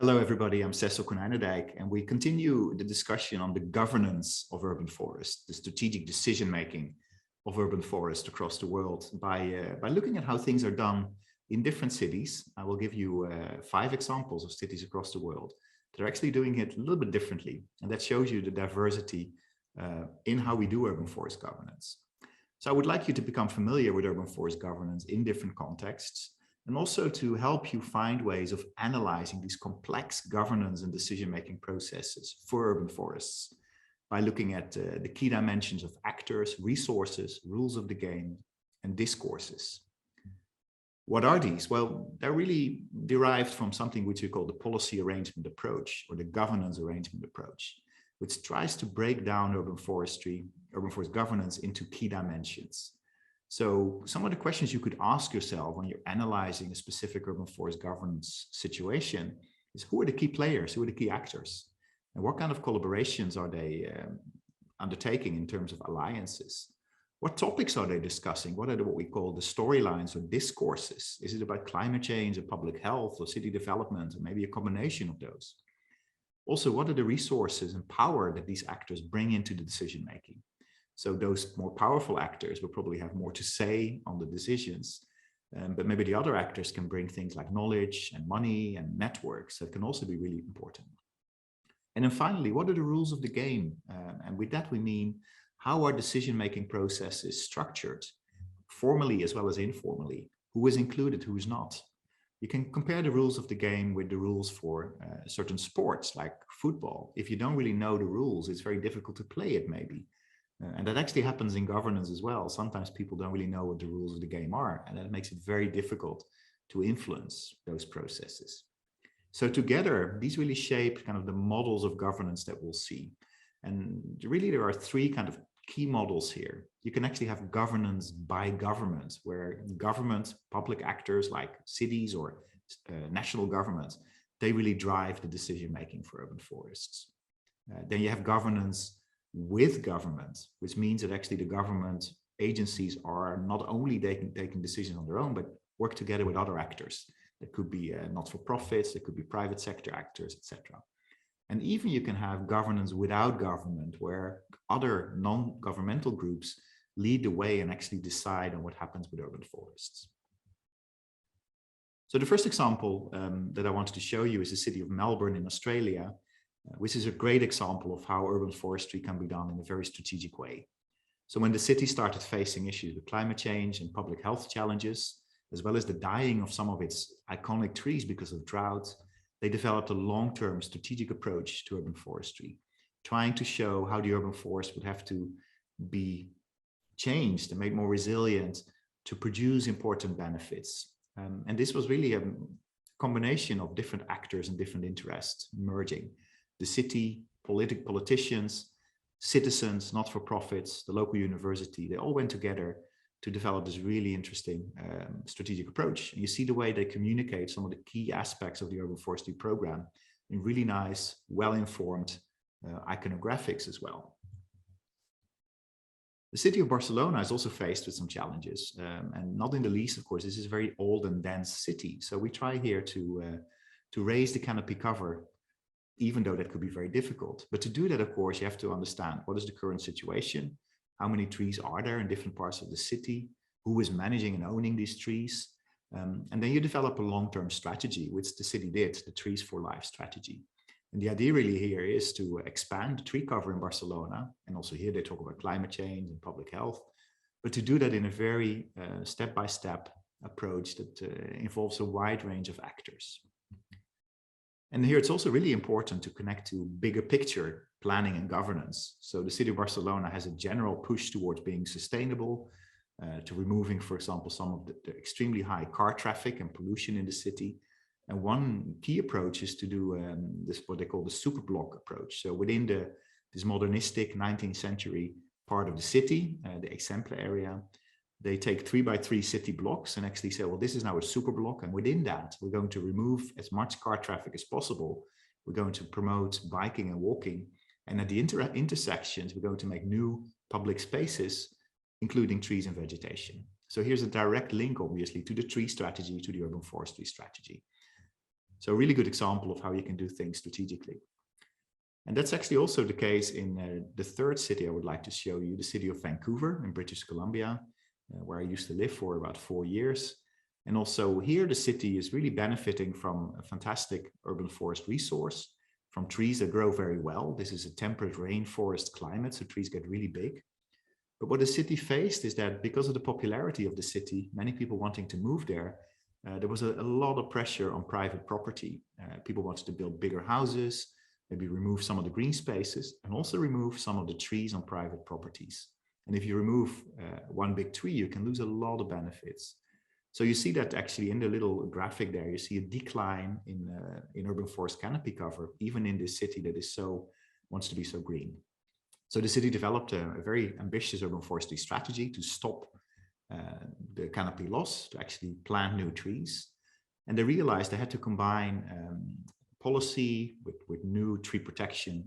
Hello, everybody. I'm Cecil Konijnendijk, and we continue the discussion on the governance of urban forests, the strategic decision-making of urban forests across the world by looking at how things are done in different cities. I will give you 5 examples of cities across the world that are actually doing it a little bit differently, and that shows you the diversity in how we do urban forest governance. So I would like you to become familiar with urban forest governance in different contexts, and also to help you find ways of analyzing these complex governance and decision-making processes for urban forests by looking at the key dimensions of actors, resources, rules of the game, and discourses. What are these? Well, they're really derived from something which we call the policy arrangement approach or the governance arrangement approach, which tries to break down urban forest governance into key dimensions. So some of the questions you could ask yourself when you're analyzing a specific urban forest governance situation is, who are the key players, who are the key actors, and what kind of collaborations are they undertaking in terms of alliances? What topics are they discussing? What are what we call the storylines or discourses? Is it about climate change or public health or city development, or maybe a combination of those? Also, what are the resources and power that these actors bring into the decision making? So those more powerful actors will probably have more to say on the decisions, but maybe the other actors can bring things like knowledge and money and networks that can also be really important. And then finally, what are the rules of the game? And with that, we mean, how are decision-making processes structured, formally as well as informally? Who is included, who is not? You can compare the rules of the game with the rules for certain sports like football. If you don't really know the rules, it's very difficult to play it maybe. And that actually happens in governance as well. Sometimes people don't really know what the rules of the game are, and that makes it very difficult to influence those processes. So together, these really shape kind of the models of governance that we'll see. And really, there are 3 kind of key models here. You can actually have governance by government, where government, public actors like cities or national governments, they really drive the decision-making for urban forests. Then you have governance with government, which means that actually the government agencies are not only taking decisions on their own, but work together with other actors. That could be not-for-profits, there could be private sector actors, etc. And even you can have governance without government, where other non-governmental groups lead the way and actually decide on what happens with urban forests. So the first example that I wanted to show you is the city of Melbourne in Australia, which is a great example of how urban forestry can be done in a very strategic way. So when the city started facing issues with climate change and public health challenges, as well as the dying of some of its iconic trees because of drought, they developed a long-term strategic approach to urban forestry, trying to show how the urban forest would have to be changed and made more resilient to produce important benefits. And this was really a combination of different actors and different interests merging. The city, politicians, citizens, not-for-profits, the local university, they all went together to develop this really interesting strategic approach. And you see the way they communicate some of the key aspects of the urban forestry program in really nice, well-informed iconographics as well. The city of Barcelona is also faced with some challenges, and not in the least, of course, this is a very old and dense city. So we try here to raise the canopy cover, even though that could be very difficult. But to do that, of course, you have to understand what is the current situation, how many trees are there in different parts of the city, who is managing and owning these trees, and then you develop a long-term strategy, which the city did, the Trees for Life strategy. And the idea really here is to expand the tree cover in Barcelona, and also here they talk about climate change and public health, but to do that in a very step-by-step approach that involves a wide range of actors. And here it's also really important to connect to bigger picture planning and governance. So the city of Barcelona has a general push towards being sustainable, to removing, for example, some of the extremely high car traffic and pollution in the city. And one key approach is to do this, what they call the superblock approach. So within this modernistic 19th century part of the city, the Eixample area, they take 3x3 city blocks and actually say, well, this is now a super block. And within that, we're going to remove as much car traffic as possible. We're going to promote biking and walking. And at the intersections, we're going to make new public spaces, including trees and vegetation. So here's a direct link, obviously, to the tree strategy, to the urban forestry strategy. So a really good example of how you can do things strategically. And that's actually also the case in the third city I would like to show you, the city of Vancouver in British Columbia, where I used to live for about 4 years. And also here, the city is really benefiting from a fantastic urban forest resource, from trees that grow very well. This is a temperate rainforest climate, so trees get really big. But what the city faced is that because of the popularity of the city, many people wanting to move there, there was a lot of pressure on private property. People wanted to build bigger houses, maybe remove some of the green spaces, and also remove some of the trees on private properties. And if you remove one big tree, you can lose a lot of benefits. So you see that actually in the little graphic there, you see a decline in urban forest canopy cover, even in this city that is wants to be so green. So the city developed a very ambitious urban forestry strategy to stop the canopy loss, to actually plant new trees. And they realized they had to combine policy with new tree protection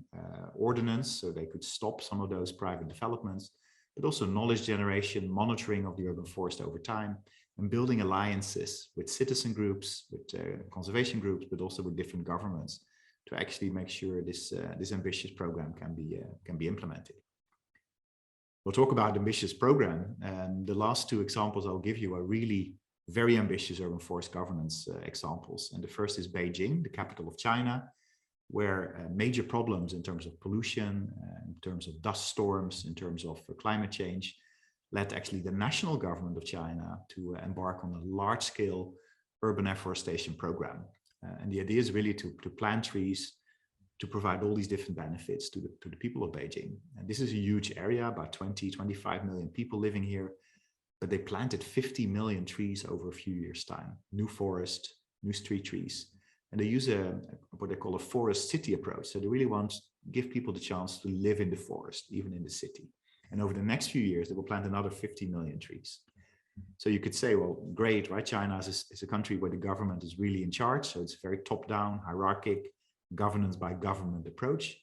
ordinance, so they could stop some of those private developments, but also knowledge generation, monitoring of the urban forest over time, and building alliances with citizen groups, with conservation groups, but also with different governments to actually make sure this ambitious program can be implemented. We'll talk about the ambitious program, and the last two examples I'll give you are really very ambitious urban forest governance examples. And the first is Beijing, the capital of China, where major problems in terms of pollution, in terms of dust storms, in terms of climate change, led actually the national government of China to embark on a large-scale urban afforestation program. And the idea is really to plant trees to provide all these different benefits to the people of Beijing. And this is a huge area, about 20-25 million people living here, but they planted 50 million trees over a few years' time, new forest, new street trees. And they use what they call a forest city approach. So they really want to give people the chance to live in the forest, even in the city. And over the next few years, they will plant another 50 million trees. So you could say, well, great, right? China is a country where the government is really in charge. So it's very top-down, hierarchic, governance by government approach.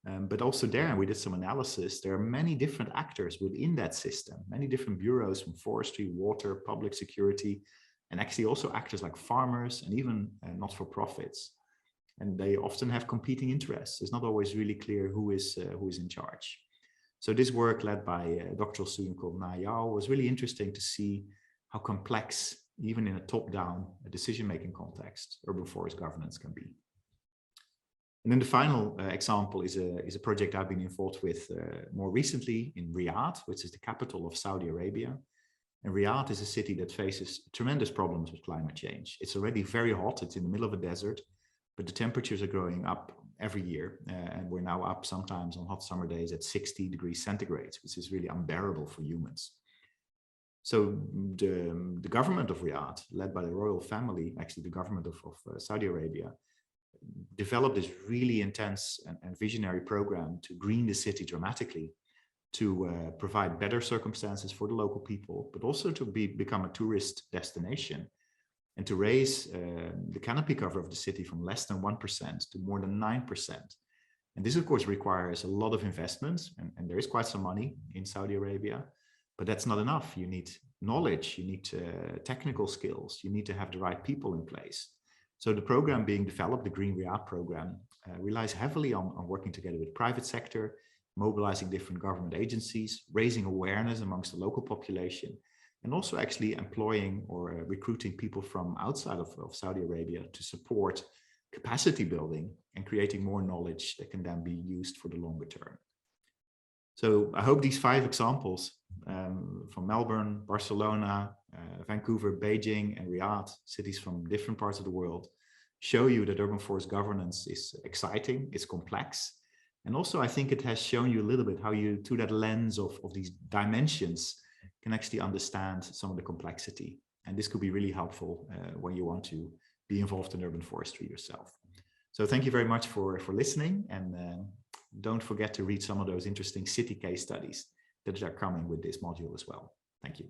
But also there, we did some analysis. There are many different actors within that system, many different bureaus from forestry, water, public security, and actually also actors like farmers and even not-for-profits. And they often have competing interests. It's not always really clear who is in charge. So this work led by a doctoral student called Na Yao was really interesting to see how complex, even in a top-down decision-making context, urban forest governance can be. And then the final example is a project I've been involved with more recently in Riyadh, which is the capital of Saudi Arabia. And Riyadh is a city that faces tremendous problems with climate change. It's already very hot, it's in the middle of a desert, but the temperatures are going up every year. And we're now up sometimes on hot summer days at 60 degrees centigrade, which is really unbearable for humans. So the government of Riyadh, led by the royal family, actually the government of Saudi Arabia, developed this really intense and visionary program to green the city dramatically, to provide better circumstances for the local people, but also to become a tourist destination, and to raise the canopy cover of the city from less than 1% to more than 9%. And this, of course, requires a lot of investments, and there is quite some money in Saudi Arabia, but that's not enough. You need knowledge, you need technical skills, you need to have the right people in place. So the program being developed, the Green Riyadh program, relies heavily on working together with private sector, mobilizing different government agencies, raising awareness amongst the local population, and also actually employing or recruiting people from outside of Saudi Arabia to support capacity building and creating more knowledge that can then be used for the longer term. So I hope these 5 examples from Melbourne, Barcelona, Vancouver, Beijing, and Riyadh, cities from different parts of the world, show you that urban forest governance is exciting, it's complex. And also I think it has shown you a little bit how you, through that lens of these dimensions, can actually understand some of the complexity. And this could be really helpful when you want to be involved in urban forestry yourself. So thank you very much for listening, and don't forget to read some of those interesting city case studies that are coming with this module as well. Thank you.